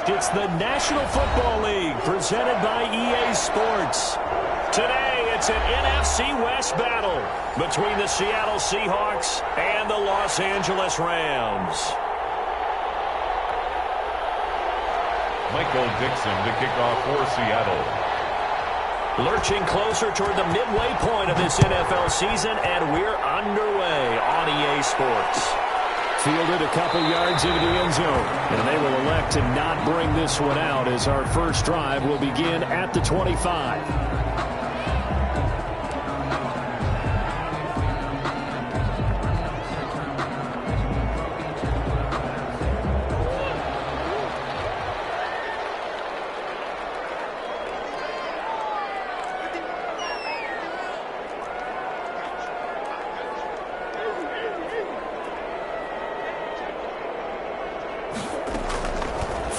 It's the National Football League presented by EA Sports. Today, it's an NFC West battle between the Seattle Seahawks and the Los Angeles Rams. Michael Dixon to kick off for Seattle. Lurching closer toward the midway point of this NFL season, and we're underway on EA Sports. Fielded a couple yards into the end zone, and they will elect to not bring this one out as our first drive will begin at the 25.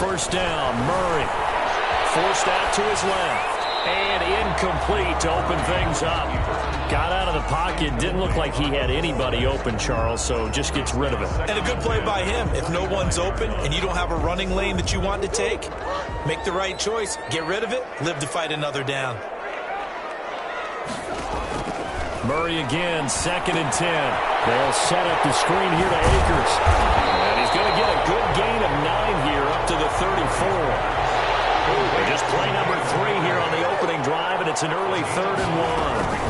First down, Murray. Forced out to his left. And incomplete to open things up. Got out of the pocket. Didn't look like he had anybody open, Charles, so just gets rid of it. And a good play by him. If no one's open and you don't have a running lane that you want to take, make the right choice. Get rid of it. Live to fight another down. Murray again, 2nd and 10. They'll set up the screen here to Akers. And he's going to get a good gain of 9 here up to the 34. Just play number 3 here on the opening drive, and it's an early 3rd and 1.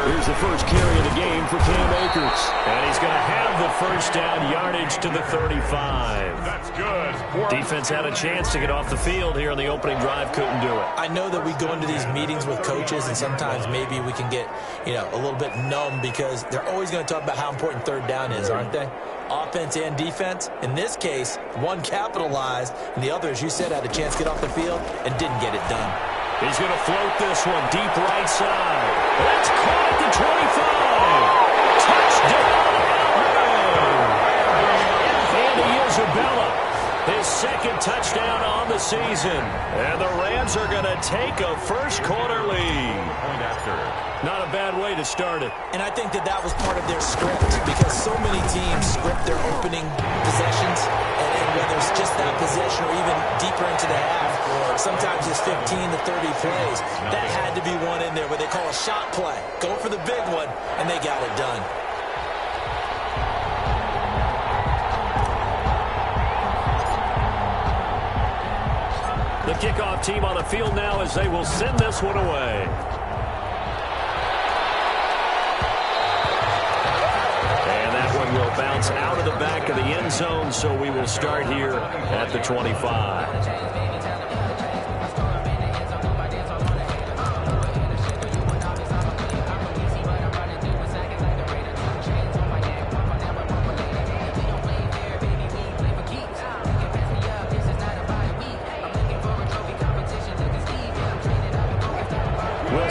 Here's the first carry of the game for Cam Akers. And he's going to have the first down, yardage to the 35. That's good. Defense had a chance to get off the field here on the opening drive, couldn't do it. I know that we go into these meetings with coaches, and sometimes maybe we can get, a little bit numb because they're always going to talk about how important 3rd down is, aren't they? Offense and defense. In this case, one capitalized, and the other, as you said, had a chance to get off the field and didn't get it done. He's going to float this one deep right side. That's caught at the 25. Touchdown, Andy Isabella. His 2nd touchdown on the season. And the Rams are going to take a first-quarter lead. Point after. Not a bad way to start it. And I think that was part of their script because so many teams script their opening possessions, and whether it's just that possession or even deeper into the half, or sometimes it's 15 to 30 plays. That had to be one in there where they call a shot play. Go for the big one, and they got it done. The kickoff team on the field now as they will send this one away. And that one will bounce out of the back of the end zone, so we will start here at the 25.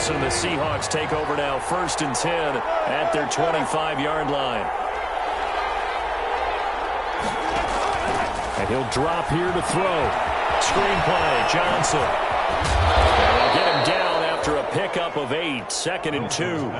And the Seahawks take over now, 1st and 10 at their 25-yard line. And he'll drop here to throw. Screenplay, Johnson. And they'll get him down after a pickup of 8, 2nd and 2.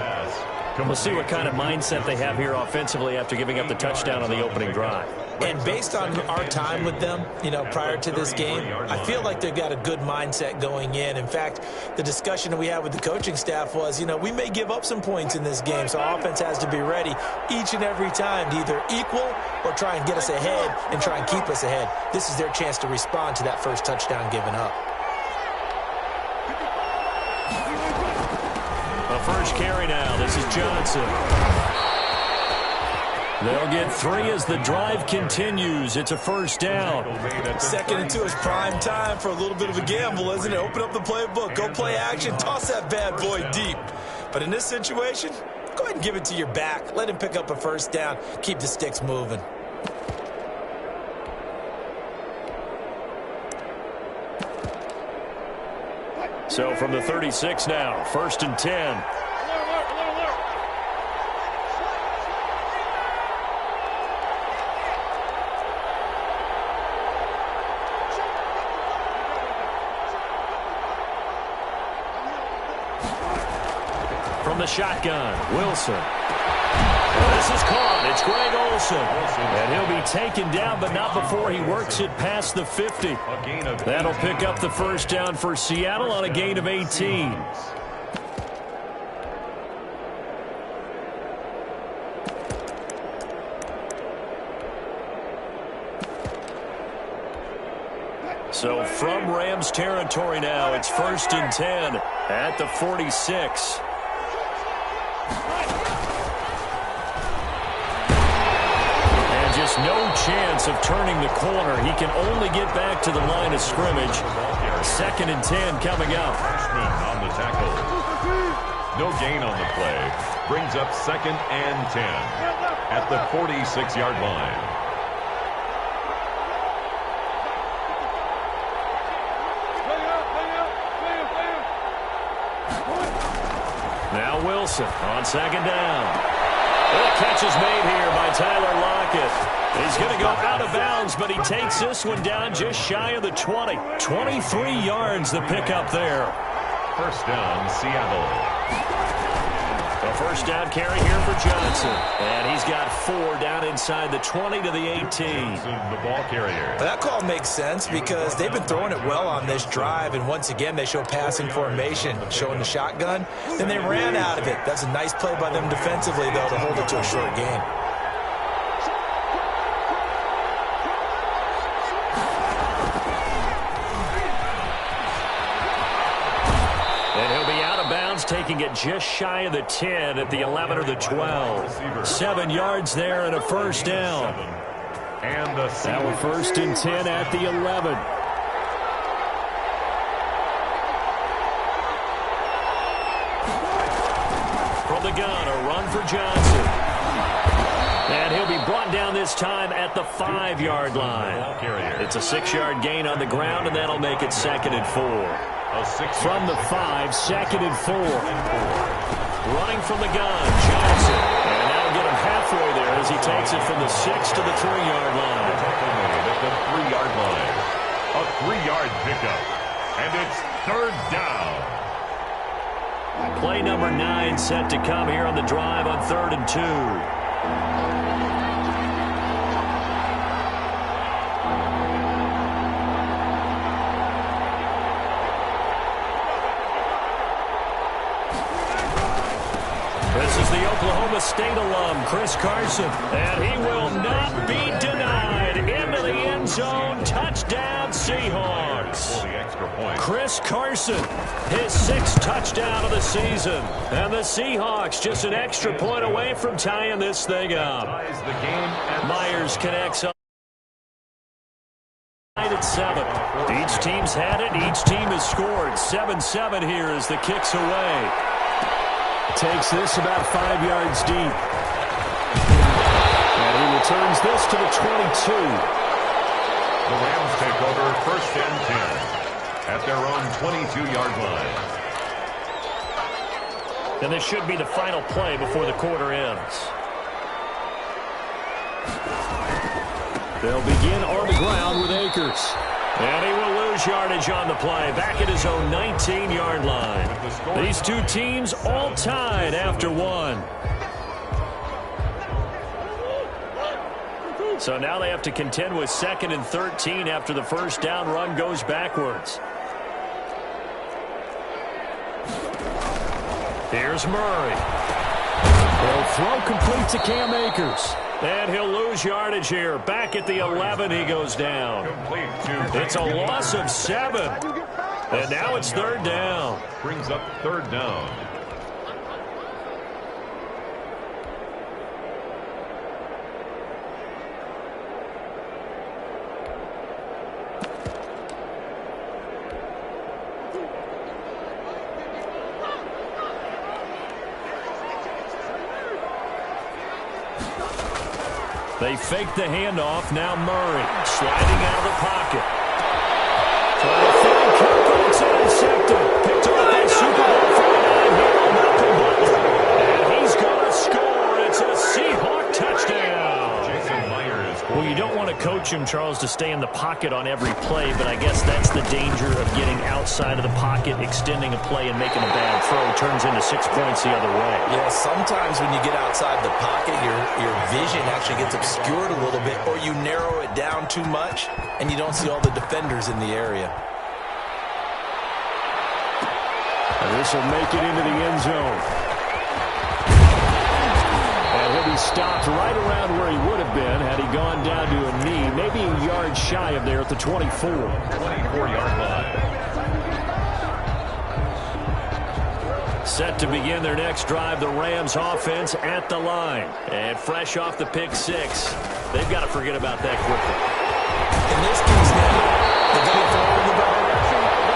We'll see what kind of mindset they have here offensively after giving up the touchdown on the opening drive. And based on our time with them, prior to this game, I feel like they've got a good mindset going in. In fact, the discussion that we had with the coaching staff was, we may give up some points in this game, so our offense has to be ready each and every time to either equal or try and get us ahead and try and keep us ahead. This is their chance to respond to that first touchdown given up. The first carry now. This is Johnson. They'll get 3 as the drive continues. It's a first down. 2nd and 2 is prime time for a little bit of a gamble, isn't it? Open up the playbook. Go play action. Toss that bad boy deep. But in this situation, go ahead and give it to your back. Let him pick up a first down. Keep the sticks moving. So from the 36 now, 1st and 10. From the shotgun, Wilson. This is caught. It's Greg Olsen. And he'll be taken down, but not before he works it past the 50. That'll pick up the first down for Seattle on a gain of 18. So from Rams territory now, it's 1st and 10 at the 46. And just no chance of turning the corner. He can only get back to the line of scrimmage. 2nd and 10 coming up. Freshman on the tackle. No gain on the play. Brings up 2nd and 10 at the 46-yard line. Now Wilson on 2nd down. And the catch is made here by Tyler Lockett. He's going to go out of bounds, but he takes this one down just shy of the 20. 23 yards the pickup there. 1st down, Seattle. A 1st down carry here for Johnson. And he's got 4 down inside the 20 to the 18. The ball carrier. That call makes sense because they've been throwing it well on this drive, and once again they show passing formation, showing the shotgun. Then they ran out of it. That's a nice play by them defensively, though, to hold it to a short gain. Taking it just shy of the 10 at the 11 or the 12. 7 yards there and a 1st down. And the that was 1st and 10 at the 11. From the gun, a run for Johnson. And he'll be brought down this time at the 5-yard line. It's a 6-yard gain on the ground, and that'll make it 2nd and 4. From the 5, 2nd and 4. Running from the gun, Johnson. And that'll get him halfway there as he takes it from the 6 to the 3-yard line. At the 3-yard line. A 3-yard pickup. And it's 3rd down. Play number 9 set to come here on the drive on 3rd and 2. Oklahoma State alum Chris Carson, and he will not be denied. Into the end zone, touchdown Seahawks. Chris Carson, his 6th touchdown of the season, and the Seahawks just an extra point away from tying this thing up. Myers connects up at 7. Each team's had it, each team has scored. 7-7 here as the kick's away. Takes this about 5 yards deep. And he returns this to the 22. The Rams take over 1st and 10 at their own 22-yard line. And this should be the final play before the quarter ends. They'll begin on the ground with Akers. And he will lose yardage on the play, back at his own 19-yard line. These two teams all tied after 1. So now they have to contend with 2nd and 13 after the 1st down run goes backwards. Here's Murray. He'll throw complete to Cam Akers. And he'll lose yardage here. Back at the 11, he goes down. It's a loss of 7. And now it's 3rd down. Brings up 3rd down. They fake the handoff. Now Murray sliding out of the pocket. Trying to find Kirk. It's intercepted. Picked off by Super Bowl 49 hero Malcolm Butler. And he's going to score. It's a Seahawk touchdown. Jason Myers Well, you don't want to coach him, Charles, to stay in the pocket on every play, but I guess that's the danger of getting outside of the pocket, extending a play, and making a bad throw. Turns into 6 points the other way. Yeah, sometimes when you get outside the pocket, your vision actually gets obscured a little bit, or you narrow it down too much, and you don't see all the defenders in the area. And this will make it into the end zone. And he'll be stopped right around where he would have been had he gone down to a knee, maybe a yard shy of there at the 24. 24-yard line. Set to begin their next drive, the Rams offense at the line. And fresh off the pick six, they've got to forget about that quickly. In this case now, the guy throwing the ball,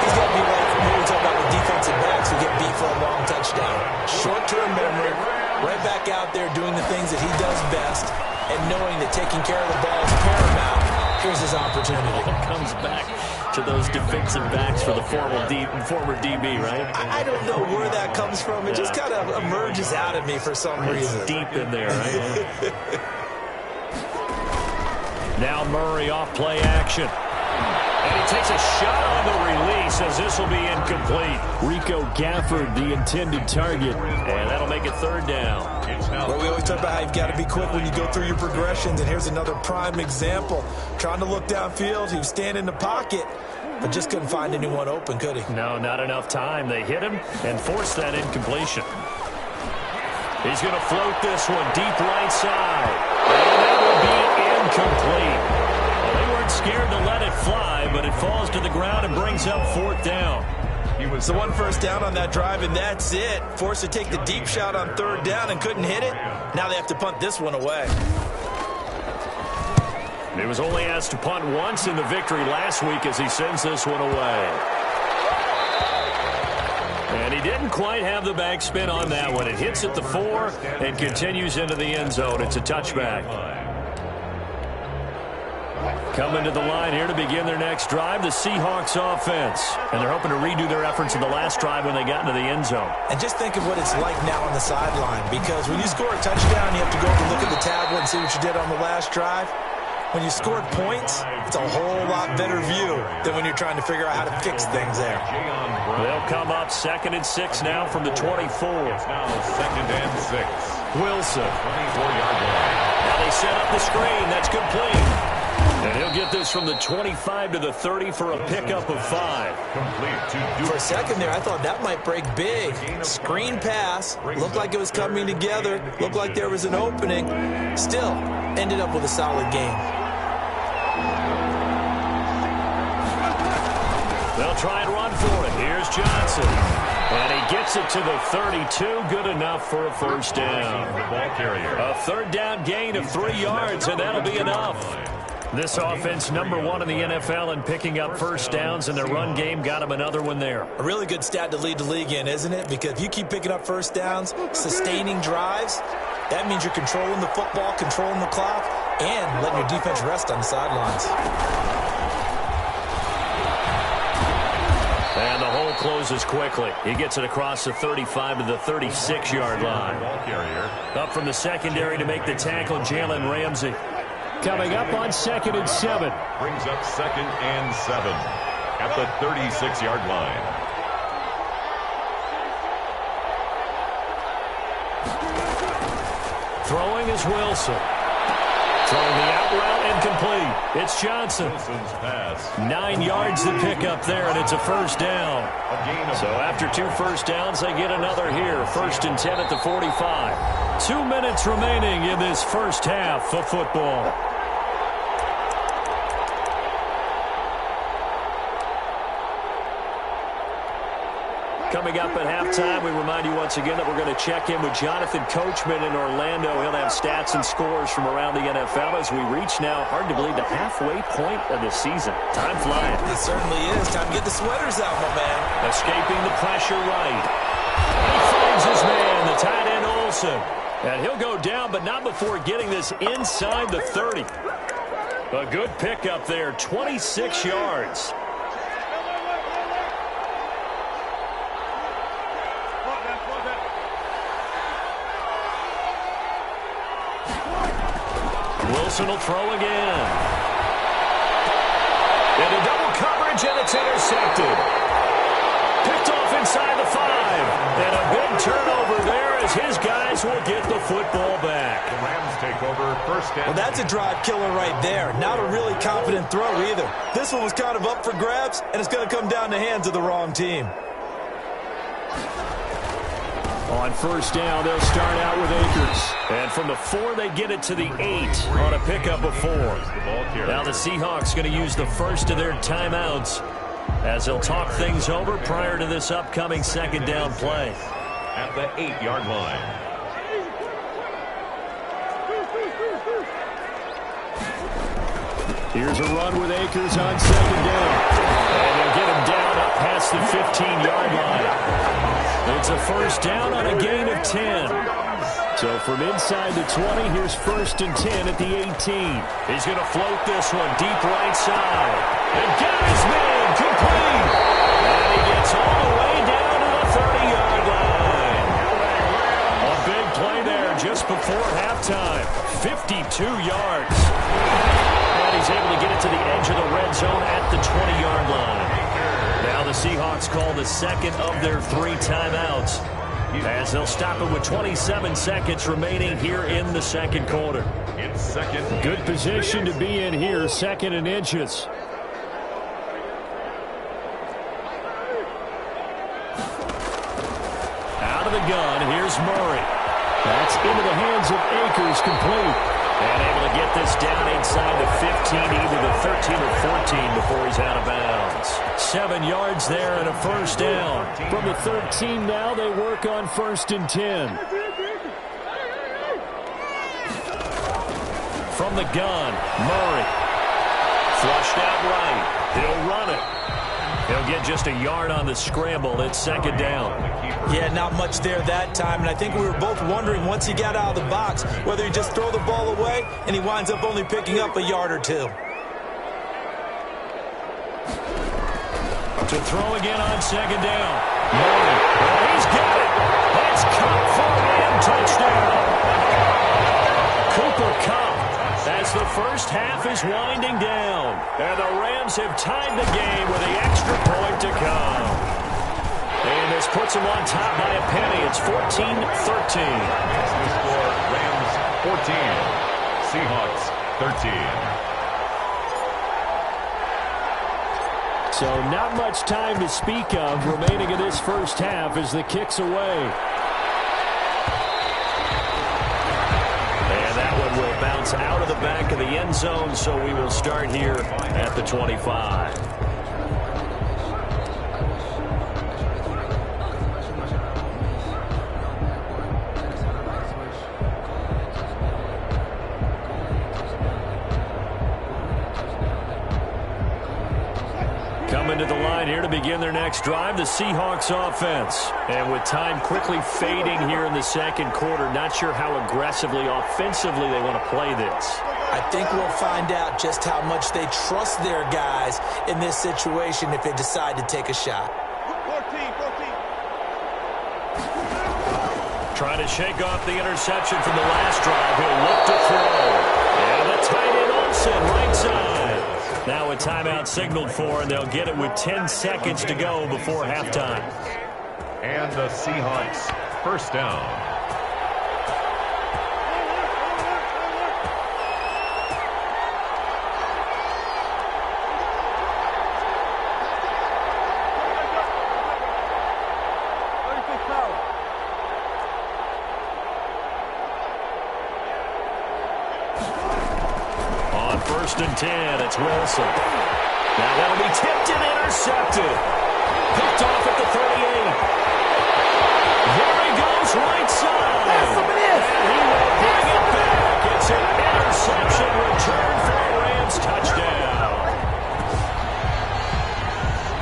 he's got to be like when we talk about the defensive backs who get beat for a long touchdown. Short-term memory, right back out there doing the things that he does best, and knowing that taking care of the ball is paramount. Here's his opportunity. Comes back to those defensive backs for the former DB, right? I don't know where that comes from. It just kind of emerges out of me for some reason. It's deep in there, right? Now Murray off play action. And he takes a shot on the release as this will be incomplete. Rico Gafford, the intended target. And that'll make it third down. Well, we always talk about how you've got to be quick when you go through your progressions. And here's another prime example. Trying to look downfield. He was standing in the pocket, but just couldn't find anyone open, could he? No, not enough time. They hit him and forced that incompletion. He's going to float this one deep right side. And that will be incomplete. Well, they weren't scared to let it fly, but it falls to the ground and brings up fourth down. He was the one first down on that drive, and that's it. Forced to take the deep shot on third down and couldn't hit it. Now they have to punt this one away. He was only asked to punt once in the victory last week as he sends this one away. And he didn't quite have the backspin on that one. It hits at the 4 and continues into the end zone. It's a touchback. Coming to the line here to begin their next drive, the Seahawks offense. And they're hoping to redo their efforts in the last drive when they got into the end zone. And just think of what it's like now on the sideline, because when you score a touchdown, you have to go over and look at the tablet and see what you did on the last drive. When you scored points, it's a whole lot better view than when you're trying to figure out how to fix things there. They'll come up 2nd and 6 now from the 24. It's now 2nd and 6. Wilson. 24-yard line. Now they set up the screen. That's complete. And he'll get this from the 25 to the 30 for a pickup of 5. Complete to For a second there, I thought that might break big. Screen pass. Looked like it was coming together. Looked like there was an opening. Still, ended up with a solid game. They'll try and run for it. Here's Johnson. And he gets it to the 32. Good enough for a first down. ball carrier. A third down gain of 3 yards, and that'll be enough. This offense #1 in the NFL in picking up first downs, and their run game got them another one there. A really good stat to lead the league in, isn't it? Because if you keep picking up first downs, sustaining drives, that means you're controlling the football, controlling the clock, and letting your defense rest on the sidelines. And the hole closes quickly. He gets it across the 35 to the 36-yard line. Ball carrier. Up from the secondary to make the tackle, Jalen Ramsey. Coming up on 2nd and 7. Brings up 2nd and 7 at the 36-yard line. Throwing is Wilson. Throwing the out route incomplete. It's Johnson. Wilson's pass. 9 yards to pick up there, and it's a first down. A gain of So after 2 first downs, they get another here. 1st and 10 at the 45. 2 minutes remaining in this first half of football. Coming up at halftime, we remind you once again that we're going to check in with Jonathan Coachman in Orlando. He'll have stats and scores from around the NFL as we reach now, hard to believe, the halfway point of the season. Time flying. It certainly is. Time to get the sweaters out, my man. Escaping the pressure right. He finds his man, the tight end Olsen. And he'll go down, but not before getting this inside the 30. A good pickup there, 26 yards. Wilson will throw again. Into double coverage, and it's intercepted. Picked off inside the 5. And a big turnover there as his guys will get the football back. The Rams take over first down. Well, that's a drive killer right there. Not a really confident throw either. This one was kind of up for grabs, and it's going to come down the hands of the wrong team. On first down, they'll start out with Akers. And from the 4, they get it to the 8 on a pickup of 4. Now the Seahawks going to use the first of their timeouts as they'll talk things over prior to this upcoming second down play. At the 8-yard line. Here's a run with Akers on second down. And they'll get him down up past the 15-yard line. It's a first down on a gain of 10. So from inside the 20, here's first and 10 at the 18. He's going to float this one deep right side. And got his man complete. And he gets all the way down to the 30-yard line. A big play there just before halftime. 52 yards. And he's able to get it to the edge of the red zone at the 20-yard line. Now the Seahawks call the second of their 3 timeouts as they'll stop it with 27 seconds remaining here in the second quarter. It's second. Good position to be in here, second and inches. Out of the gun, here's Murray. That's into the hands of Akers, complete. And able to get this down inside the 15, either the 13 or 14 before he's out of bounds. 7 yards there and a first down. From the 13 now, they work on first and 10. From the gun, Murray. Flushed out right. He'll run it. He'll get just a yard on the scramble. It's second down. Yeah, not much there that time. And I think we were both wondering once he got out of the box whether he just throw the ball away and he winds up only picking up a yard or 2. To throw again on second down. Murray. Oh, he's got it. That's caught for him. Touchdown. Cooper Kupp as the first half is winding down. And the Rams have tied the game with the extra point to come. And this puts them on top by a penny. It's 14-13. That's the score. Rams 14. Seahawks 13. So not much time to speak of remaining in this first half as the kick's away. And that one will bounce out of the back of the end zone, so we will start here at the 25. Coming to the line here to begin their next drive, the Seahawks offense. And with time quickly fading here in the second quarter, not sure how aggressively, offensively they want to play this. I think we'll find out just how much they trust their guys in this situation if they decide to take a shot. 14. Trying to shake off the interception from the last drive. He'll look to throw. And the tight end Olsen, right side. Now a timeout signaled for, and they'll get it with 10 seconds to go before halftime. And the Seahawks first down. First and 10, it's Wilson. Now that'll be tipped and intercepted. Picked off at the 38. There he goes, right side. And he will bring it back. It's an interception return for a Rams touchdown.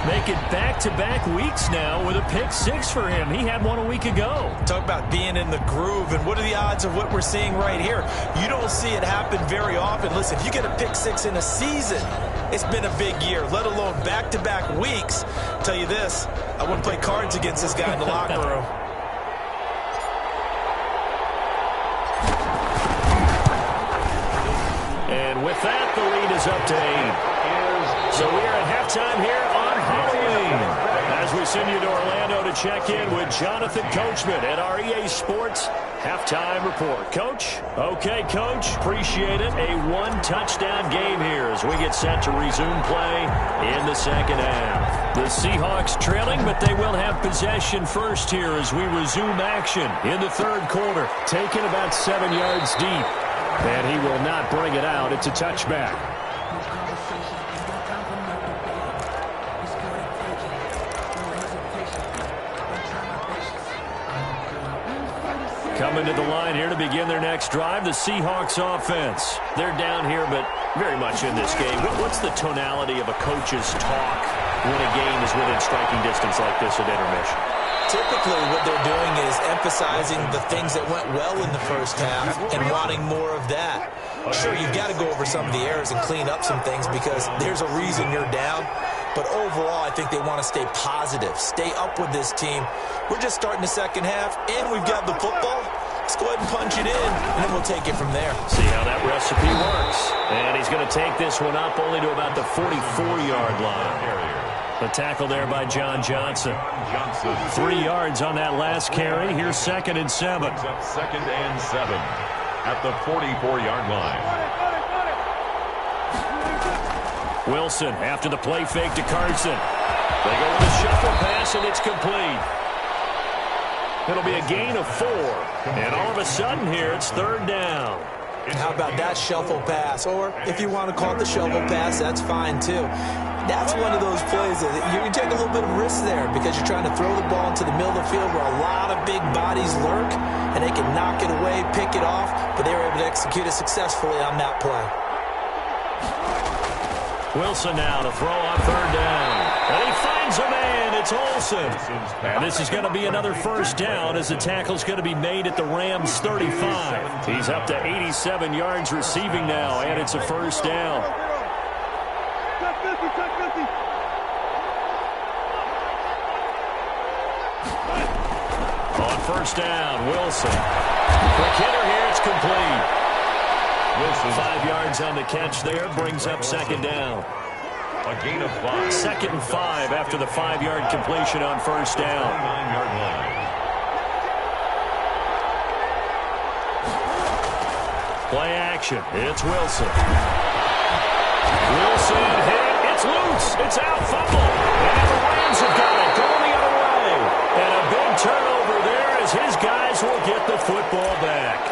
Make it back-to-back weeks now with a pick 6 for him. He had one a week ago. Talk about being in the groove, and what are the odds of what we're seeing right here? You don't see it happen very often. Listen, if you get a pick 6 in a season, it's been a big year, let alone back-to-back weeks. I'll tell you this, I wouldn't play cards against this guy in the locker room. with that, the lead is up to 8. So we are at halftime here on Halloween. As we send you to Orlando to check in with Jonathan Coachman at our EA Sports Halftime Report. Coach? Okay, Coach. Appreciate it. A one-touchdown game here as we get set to resume play in the second half. The Seahawks trailing, but they will have possession first here as we resume action in the third quarter. Taken about 7 yards deep, and he will not bring it out. It's a touchback. Coming to the line here to begin their next drive, the Seahawks offense. They're down here, but very much in this game. What's the tonality of a coach's talk when a game is within striking distance like this at intermission? Typically, what they're doing is emphasizing the things that went well in the first half and wanting more of that. Sure, you've got to go over some of the errors and clean up some things because there's a reason you're down. But overall, I think they want to stay positive, stay up with this team. We're just starting the second half, and we've got the football. Let's go ahead and punch it in, and then we'll take it from there. See how that recipe works. And he's going to take this one up only to about the 44-yard line. The tackle there by John Johnson. 3 yards on that last carry. Here's 2nd and 7. Second and 7 at the 44-yard line. Wilson after the play fake to Carson. They go with a shuffle pass, and it's complete. It'll be a gain of 4. And all of a sudden here, it's 3rd down. How about that shuffle pass? Or if you want to call it the shovel pass, that's fine too. That's one of those plays that you take a little bit of risk there because you're trying to throw the ball into the middle of the field where a lot of big bodies lurk, and they can knock it away, pick it off, but they were able to execute it successfully on that play. Wilson now to throw on 3rd down. And he finds a man. It's Olsen. And this is going to be another first down as the tackle's going to be made at the Rams' 35. He's up to 87 yards receiving now, and it's a first down. On first down, Wilson. Quick hitter here. It's complete. Wilson. 5 yards on the catch there, brings up 2nd down. A gain of 5. 2nd and 5 after the 5-yard completion on first down. 9-yard line. Play action. It's Wilson. Wilson hit. It's loose. It's out. Fumble. And the Rams have got it. Going the other way. And a big turnover there as his guys will get the football back.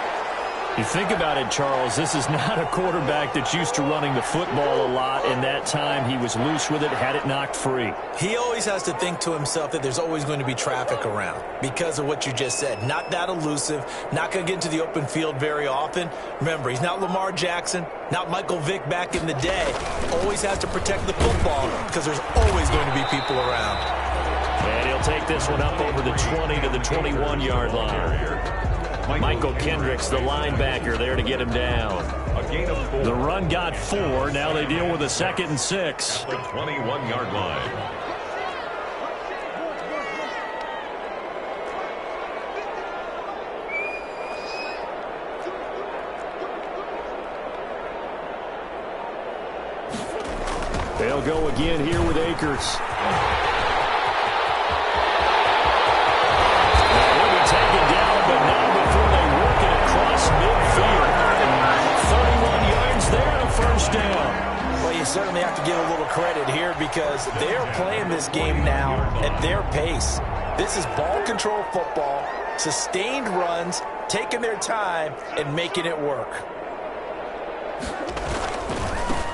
You think about it, Charles, this is not a quarterback that's used to running the football a lot, and that time he was loose with it, had it knocked free. He always has to think to himself that there's always going to be traffic around because of what you just said. Not that elusive, not going to get into the open field very often. Remember, he's not Lamar Jackson, not Michael Vick back in the day. Always has to protect the football because there's always going to be people around. And he'll take this one up over the 20 to the 21-yard line. Michael Kendricks, the linebacker, there to get him down. A gain of 4. The run got 4. Now they deal with a 2nd and 6. The 21-yard line. They'll go again here with Akers. Taken down, but not before they work it across midfield. 31 yards there and a first down. Well, you certainly have to give a little credit here because they're playing this game now at their pace. This is ball control football, sustained runs, taking their time, and making it work.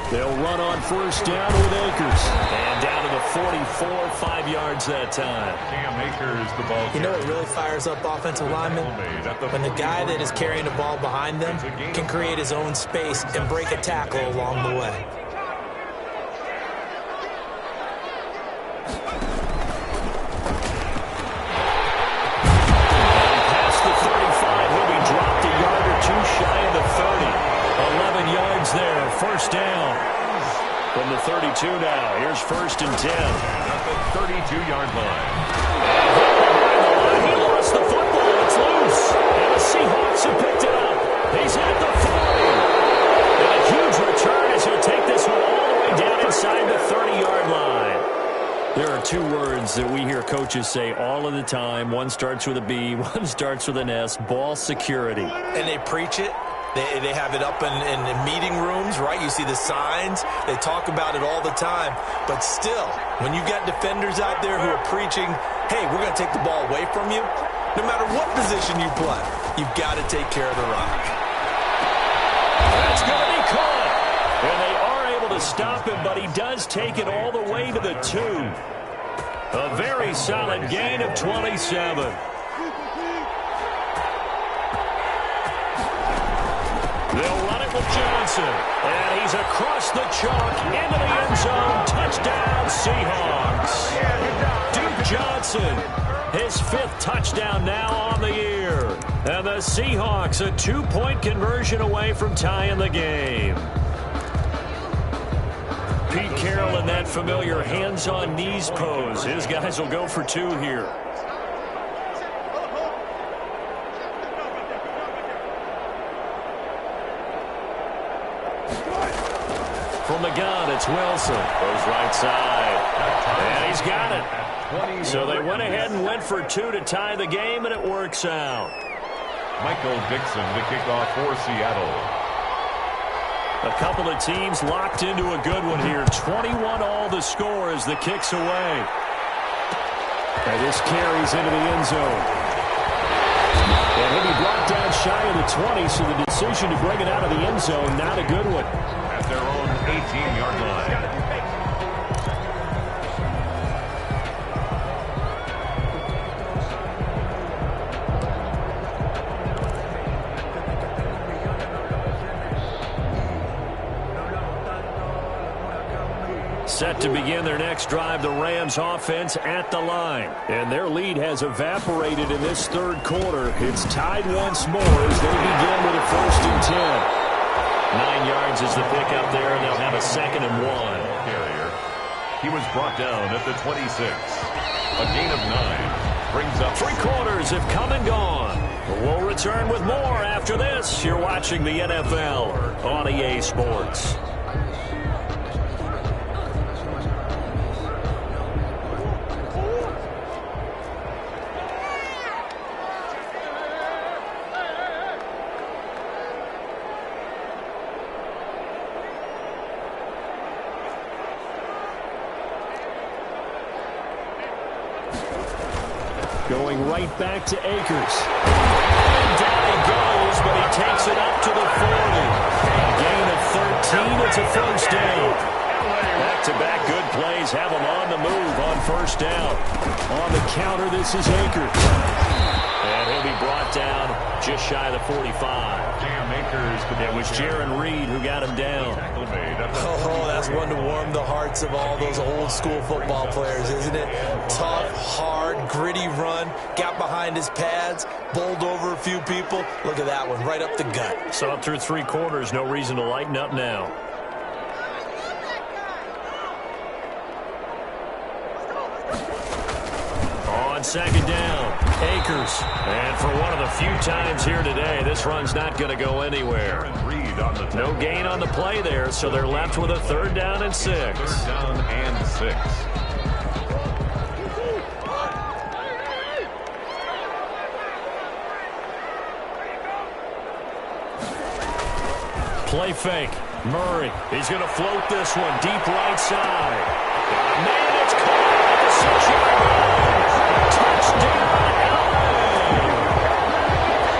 They'll run on first down with Akers. And down to the 44, 5 yards that time. Cam Akers, the ball. You know what really fires up offensive linemen? When the guy that is carrying the ball behind them can create his own space and break a tackle along the way. Past the 35, he'll be dropped a yard or two shy of the 30. 11 yards there, first down. From the 32 now, here's 1st and 10. At the 32-yard line. He lost the football, it's loose. And the Seahawks have picked it up. He's at the 40. And a huge return as he'll take this one all the way down inside the 30-yard line. There are two words that we hear coaches say all of the time. One starts with a B, one starts with an S, ball security. And they preach it. They have it up in meeting rooms, right? You see the signs. They talk about it all the time. But still, when you've got defenders out there who are preaching, hey, we're going to take the ball away from you, no matter what position you play, you've got to take care of the rock. That's going to be caught. And they are able to stop him, but he does take it all the way to the 2. A very solid gain of 27. They'll run it with Johnson. And he's across the chalk into the end zone. Touchdown, Seahawks. Duke Johnson, his 5th touchdown now on the year. And the Seahawks a 2-point conversion away from tying the game. Pete Carroll in that familiar hands-on-knees pose. His guys will go for 2 here. From the gun, it's Wilson. Goes right side. And he's got it. So they went ahead and went for 2 to tie the game, and it works out. Michael Dixon to kick off for Seattle. A couple of teams locked into a good one here. 21 all the score as the kick's away. And this carries into the end zone. And he'll be brought down shy of the 20, so the decision to bring it out of the end zone, not a good one. At their own 18-yard line. Set to begin their next drive, the Rams offense at the line. And their lead has evaporated in this 3rd quarter. It's tied once more as they begin with a 1st and 10. 9 yards is the pickup there, and they'll have a 2nd and 1. Carrier. He was brought down at the 26. A gain of 9. Brings up 3 quarters have come and gone. We'll return with more after this. You're watching the NFL on EA Sports. Going right back to Akers. And down he goes, but he takes it up to the 40. A gain of 13. It's a 1st down. Back-to-back good plays have him on the move on 1st down. On the counter, this is Akers. And he'll be brought down just shy of the 45. It was Jaron Reed who got him down. Oh, that's one to warm the hearts of all those old-school football players, isn't it? Tough, hard, gritty run. Got behind his pads, bowled over a few people. Look at that one, right up the gut. So up through 3 quarters, no reason to lighten up now. On 2nd down, Akers. And for one of the few times here today, this run's not going to go anywhere. No gain on the play there, so they're left with a 3rd down and 6. 3rd down and 6. Play fake. Murray. He's going to float this one deep right side. Man, it's caught at the 6-yard line. Touchdown, LA.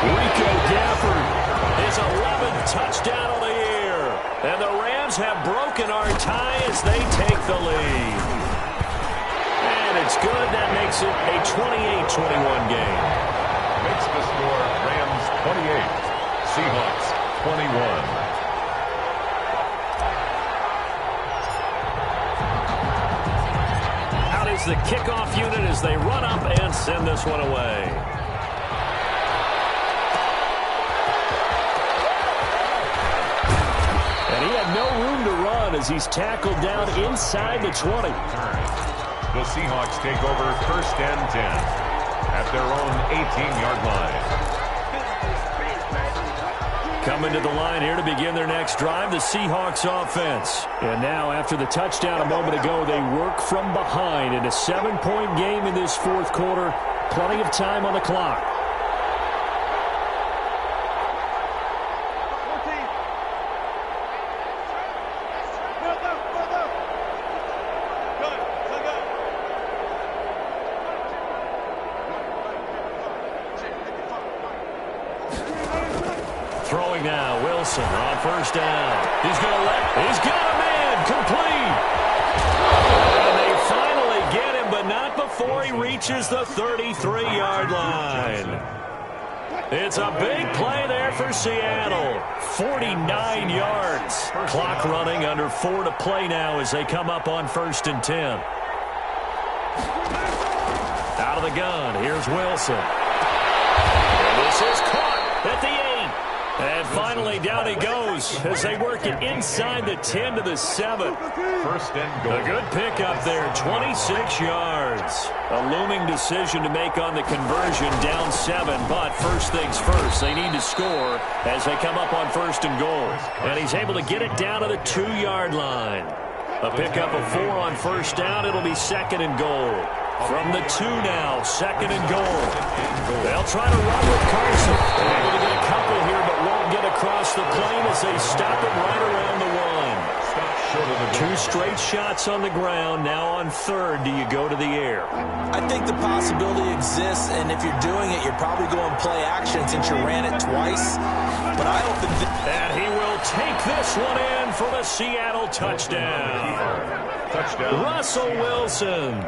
Rico Gafford, his 11th touchdown of the year. And the Rams have broken our tie as they take the lead. And it's good. That makes it a 28-21 game. Makes the score Rams 28, Seahawks 21. The kickoff unit as they run up and send this one away. And he had no room to run as he's tackled down inside the 20. The Seahawks take over 1st and 10 at their own 18-yard line. Coming to the line here to begin their next drive, the Seahawks offense. And now, after the touchdown a moment ago, they work from behind in a 7-point game in this fourth quarter. Plenty of time on the clock. Throwing now, Wilson on first down. He's got a man, complete. And they finally get him, but not before he reaches the 33-yard line. It's a big play there for Seattle. 49 yards. Clock running, under 4 to play now as they come up on 1st and 10. Out of the gun, here's Wilson. And this is caught at the 8. And finally, down he goes as they work it inside the 10 to the 7. First and goal. A good pickup there, 26 yards. A looming decision to make on the conversion, down 7. But first things first, they need to score as they come up on 1st and goal. And he's able to get it down to the 2-yard line. A pickup of 4 on 1st down. It'll be 2nd and goal. From the 2 now, 2nd and goal. They'll try to run with Carson. They're able to get a couple here, but won't get across the plane as they stop it right around the 1. 2 straight shots on the ground. Now on 3rd, do you go to the air? I think the possibility exists, and if you're doing it, you're probably going play action since you ran it twice. But I don't think and he will take this one in for the Seattle touchdown. Russell Wilson.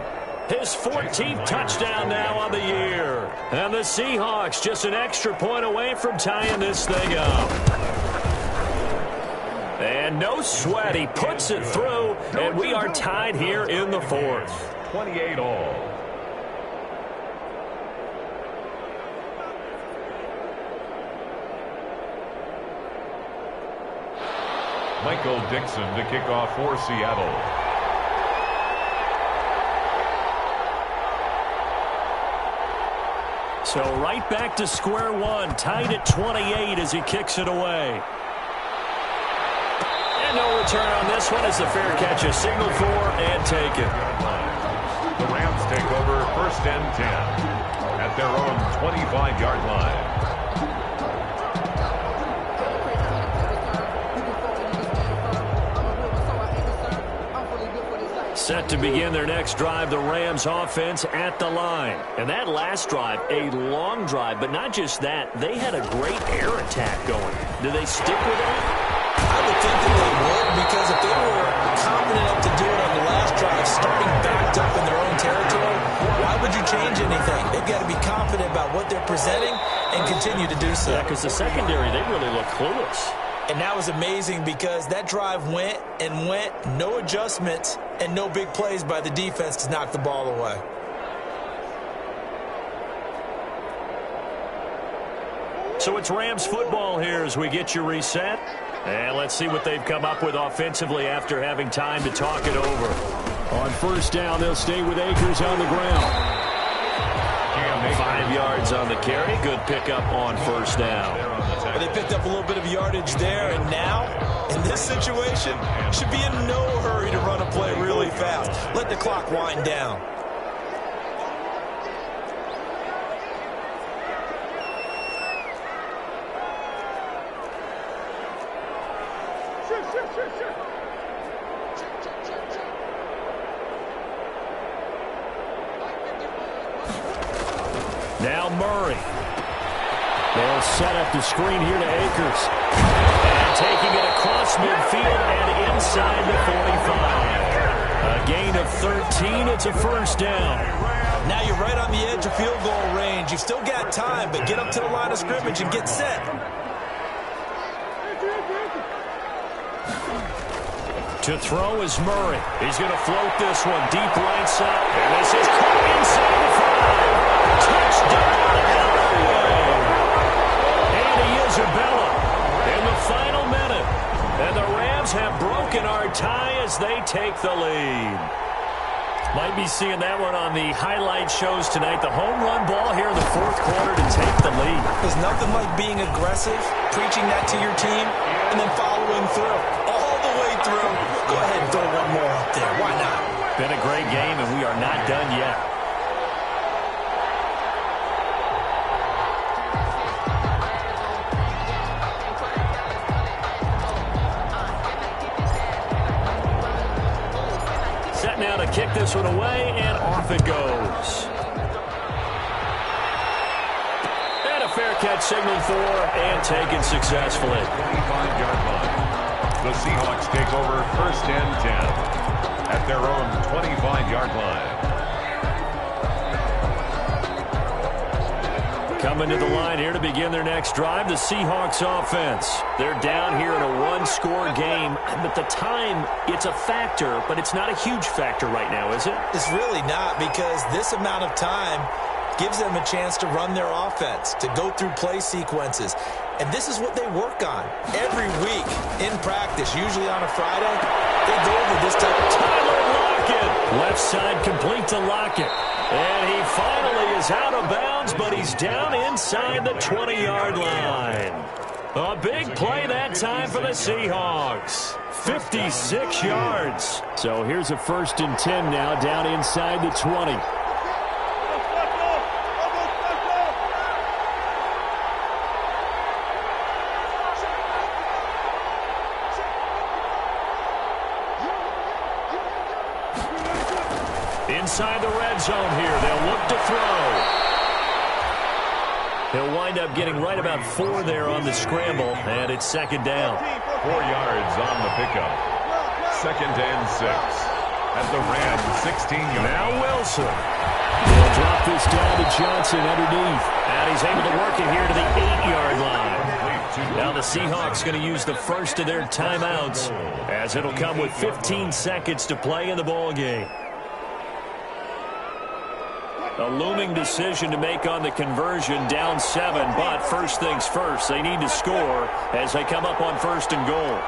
His 14th touchdown now on the year. And the Seahawks just an extra point away from tying this thing up. And no sweat. He puts it through, and we are tied here in the 4th. 28 all. Michael Dixon to kick off for Seattle. So right back to square one, tied at 28 as he kicks it away. And no return on this one as the fair catch is signaled for and taken. The Rams take over 1st and 10 at their own 25-yard line. Set to begin their next drive, the Rams offense at the line. And that last drive, a long drive, but not just that. They had a great air attack going. Do they stick with it? I would think that they would, because if they were confident enough to do it on the last drive, starting backed up in their own territory, why would you change anything? They've got to be confident about what they're presenting and continue to do so. Yeah, because the secondary, they really look clueless. And that was amazing because that drive went and went, no adjustments, and no big plays by the defense to knock the ball away. So it's Rams football here as we get you reset. And let's see what they've come up with offensively after having time to talk it over. On 1st down, they'll stay with Akers on the ground. 5 yards on the carry. Good pickup on 1st down. Well, they picked up a little bit of yardage there, and now, in this situation, should be in no hurry to run a play really fast. Let the clock wind down. Now Murray. They'll set up the screen here to Akers. And taking it across midfield and inside the 45. A gain of 13. It's a 1st down. Now you're right on the edge of field goal range. You've still got time, but get up to the line of scrimmage and get set. To throw is Murray. He's going to float this one deep right side. And this is caught inside the 5. Touchdown, Elway. Andy Isabella in the final minute. And the Rams have broken our tie as they take the lead. Might be seeing that one on the highlight shows tonight. The home run ball here in the fourth quarter to take the lead. There's nothing like being aggressive, preaching that to your team, and then following through. All the way through. Go ahead and throw one more up there. Why not? Been a great game, and we are not done yet. Set now to kick this one away, and off it goes. And a fair catch signaled for and taken successfully. 25-yard line. The Seahawks take over first and 10 at their own 25-yard line. Coming to the line here to begin their next drive, the Seahawks offense. They're down here in a one-score game, but the time, it's a factor, but it's not a huge factor right now, is it? It's really not, because this amount of time gives them a chance to run their offense, to go through play sequences. And this is what they work on every week in practice, usually on a Friday. They go over this type of Tyler Lockett. Left side complete to Lockett. And he finally is out of bounds, but he's down inside the 20-yard line. A big play that time for the Seahawks. 56 yards. So here's a 1st and 10 now, down inside the 20. Inside the red zone here. They'll look to throw. He'll wind up getting right about 4 there on the scramble, and it's 2nd down. 4 yards on the pickup. 2nd and 6 at the Rams 16 yards. Now Wilson. He'll drop this down to Johnson underneath. And he's able to work it here to the 8-yard line. Now the Seahawks going to use the first of their timeouts, as it'll come with 15 seconds to play in the ball game. A looming decision to make on the conversion, down 7, but first things first, they need to score as they come up on 1st and goal.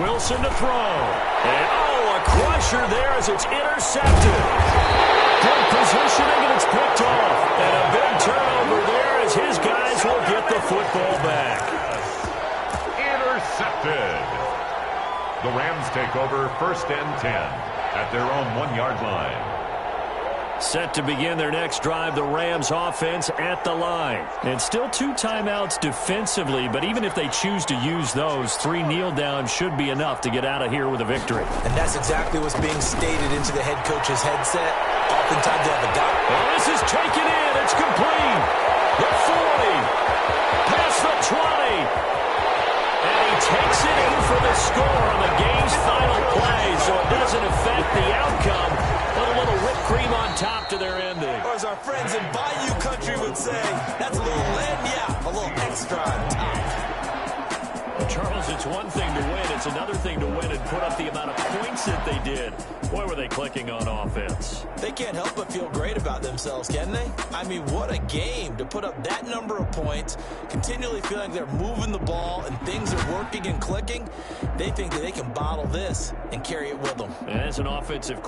Wilson to throw. And, a crusher there as it's intercepted. Good positioning, and it's picked off. And a big turnover there as his guys will get the football back. Intercepted. The Rams take over 1st and 10 at their own 1-yard line. Set to begin their next drive, the Rams offense at the line. And still 2 timeouts defensively, but even if they choose to use those, 3 kneel downs should be enough to get out of here with a victory. And that's exactly what's being stated into the head coach's headset. Oftentimes they have a guy. Oh, this is taken in. It's complete. The 40. Past the 20. And he takes it in for the score on the game's final play, so it doesn't affect the outcome. Put a little whipped cream on top to their ending. Or as our friends in Bayou Country would say, that's a little lagniappe, a little extra on top. Charles, it's one thing to win. It's another thing to win and put up the amount of points that they did. Boy, were they clicking on offense. They can't help but feel great about themselves, can they? I mean, what a game to put up that number of points, continually feeling they're moving the ball and things are working and clicking. They think that they can bottle this and carry it with them. And as an offensive